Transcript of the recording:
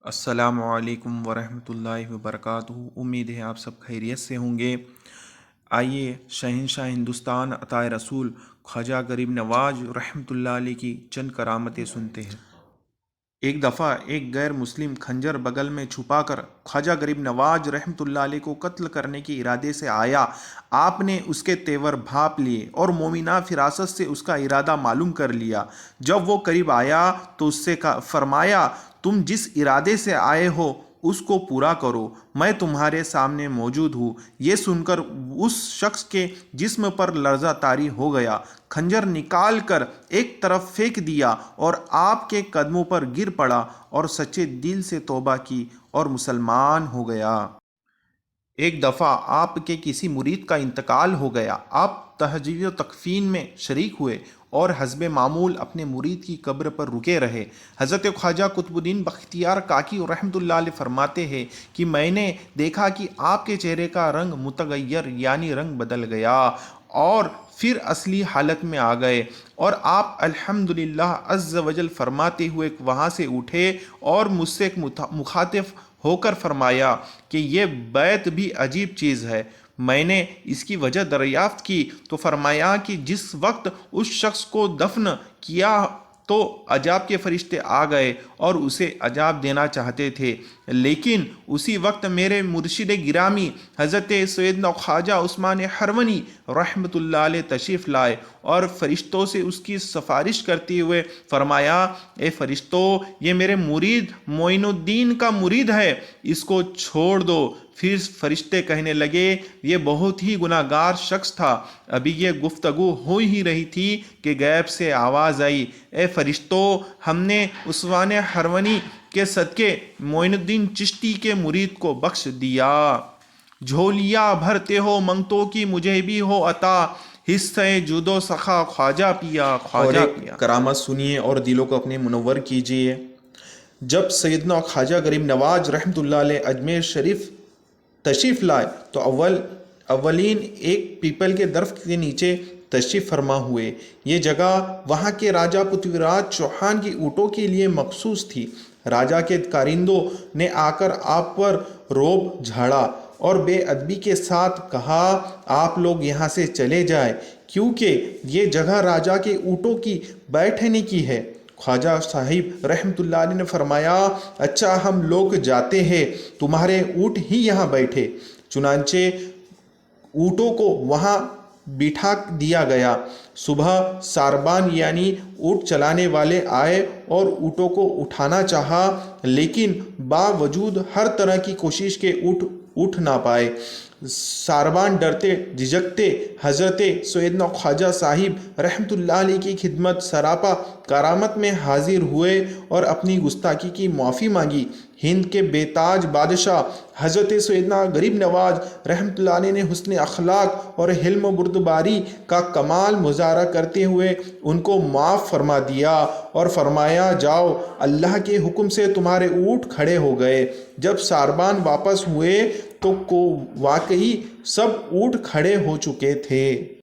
السلام علیکم ورحمۃ اللہ وبرکاتہ۔ امید ہے آپ سب خیریت سے ہوں گے۔ آئیے شہنشاہ ہندوستان عطائے رسول خواجہ غریب نواز رحمۃ اللہ علیہ کی چند کرامتیں سنتے ہیں۔ ایک دفعہ ایک غیر مسلم خنجر بغل میں چھپا کر خواجہ غریب نواز رحمۃ اللہ علیہ کو قتل کرنے کے ارادے سے آیا۔ آپ نے اس کے تیور بھانپ لیے اور مومنہ فراست سے اس کا ارادہ معلوم کر لیا۔ جب وہ قریب آیا تو اس سے فرمایا، تم جس ارادے سے آئے ہو اس کو پورا کرو، میں تمہارے سامنے موجود ہوں۔ یہ سن کر اس شخص کے جسم پر لرزہ طاری ہو گیا، خنجر نکال کر ایک طرف پھینک دیا اور آپ کے قدموں پر گر پڑا اور سچے دل سے توبہ کی اور مسلمان ہو گیا۔ ایک دفعہ آپ کے کسی مرید کا انتقال ہو گیا۔ آپ تہجد و تکفین میں شریک ہوئے اور حسب معمول اپنے مرید کی قبر پر رکے رہے۔ حضرت خواجہ قطب الدین بختیار کاکی رحمۃ اللہ علیہ فرماتے ہیں کہ میں نے دیکھا کہ آپ کے چہرے کا رنگ متغیر یعنی رنگ بدل گیا اور پھر اصلی حالت میں آ گئے، اور آپ الحمدللہ عز وجل فرماتے ہوئے وہاں سے اٹھے اور مجھ سے مخاطب ہو کر فرمایا کہ یہ بیت بھی عجیب چیز ہے۔ میں نے اس کی وجہ دریافت کی تو فرمایا کہ جس وقت اس شخص کو دفن کیا تو عذاب کے فرشتے آ گئے اور اسے عذاب دینا چاہتے تھے، لیکن اسی وقت میرے مرشد گرامی حضرت سیدنا خواجہ عثمان ہرونی رحمۃ اللہ علیہ تشریف لائے اور فرشتوں سے اس کی سفارش کرتے ہوئے فرمایا، اے فرشتوں، یہ میرے مرید معین الدین کا مرید ہے، اس کو چھوڑ دو۔ پھر فرشتے کہنے لگے، یہ بہت ہی گناہ گار شخص تھا۔ ابھی یہ گفتگو ہو ہی رہی تھی کہ غیب سے آواز آئی، اے فرشتوں، ہم نے عثمان ہرونی کے صدقے معین الدین چشتی کے مرید کو بخش دیا۔ جھولیاں بھرتے ہو منگتوں کی مجھے بھی ہو عطا، حصہ جود و سخا خواجہ پیا خواجہ پیا۔ کرامت سنیے اور دلوں کو اپنے منور کیجیے۔ جب سیدنا خواجہ غریب نواز رحمۃ اللہ علیہ اجمیر شریف تشریف لائے تو اولین ایک پیپل کے درخت کے نیچے تشریف فرما ہوئے۔ یہ جگہ وہاں کے راجہ پرتھوی راج چوہان کی اونٹوں کے لیے مخصوص تھی۔ راجہ کے کارندوں نے آ کر آپ پر روب جھاڑا اور بے ادبی کے ساتھ کہا، آپ لوگ یہاں سے چلے جائیں کیونکہ یہ جگہ راجہ کے اونٹوں کی بیٹھنے کی ہے۔ خواجہ صاحب رحمۃ اللہ علیہ نے فرمایا، اچھا ہم لوگ جاتے ہیں، تمہارے اونٹ ہی یہاں بیٹھے۔ چنانچہ اونٹوں کو وہاں بٹھا دیا گیا۔ صبح ساربان یعنی اونٹ چلانے والے آئے اور اونٹوں کو اٹھانا چاہا، لیکن باوجود ہر طرح کی کوشش کے اونٹ اٹھ نہ پائے۔ ساربان ڈرتے جھجکتے حضرت سیدنا خواجہ صاحب رحمۃ اللہ علیہ کی خدمت سراپا کرامت میں حاضر ہوئے اور اپنی گستاخی کی معافی مانگی۔ ہند کے بے تاج بادشاہ حضرت سیدنا غریب نواز رحمۃ اللہ علیہ نے حسن اخلاق اور حلم و بردباری کا کمال مظاہرہ کرتے ہوئے ان کو معاف فرما دیا اور فرمایا، جاؤ، اللہ کے حکم سے تمہارے اونٹ کھڑے ہو گئے۔ جب ساربان واپس ہوئے تو واقعی سب اونٹ کھڑے ہو چکے تھے۔